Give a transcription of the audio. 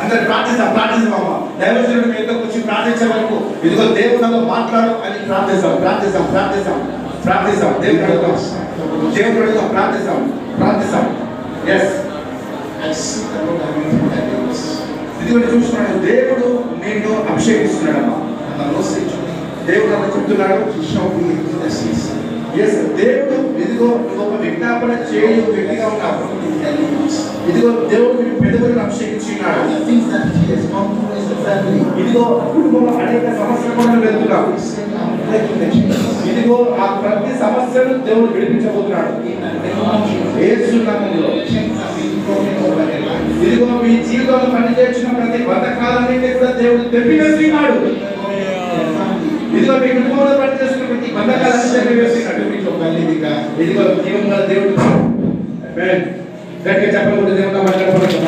అందరు ప్రార్థిస్తాం దైవజనుడు మీతో వచ్చి ప్రార్థించే వరకు ఇదిగో దేవుడు నాతో మాట్లాడు అని ప్రార్థిస్తాం దేవుడు అడుగుతాం ప్రార్థిస్తాం ఎస్ ఇదిగో చూస్తున్నాడు దేవుడు నేను అభిషేకిస్తున్నాడమ్మా. దేవుడు అలా చెప్తున్నాడు దేవుడు ఇదిగో ఒక విజ్ఞాపన చేయు వ్యక్తిగా ఉన్నాడు. ఇదిగో దేవుడు పెదవులను అభిషేకించున్నాడు. ఇదిగో కుటుంబంలో అనేక సమస్యలు వెళ్తున్నాడు. ఇదిగో ఆ ప్రతి సమస్యను దేవుడు విడిపించబోతున్నాడు యేసు నామములో. ఇదిగో మీ జీవితంలో పనిచేసిన ప్రతి బంధకాలన్నింటినీ కూడా దేవుడు తెప్పివేస్తున్నాడు. ఇదిగో మీ కుటుంబంలో పనిచేస్తున్న ప్రతి బంధకాలన్నీ తెప్పివేస్తున్నాడు. ఇదిగో జీవంగా దేవుడు గట్టిగా చెప్పకూడదు దేవుడు మాట్లాడకూడదు.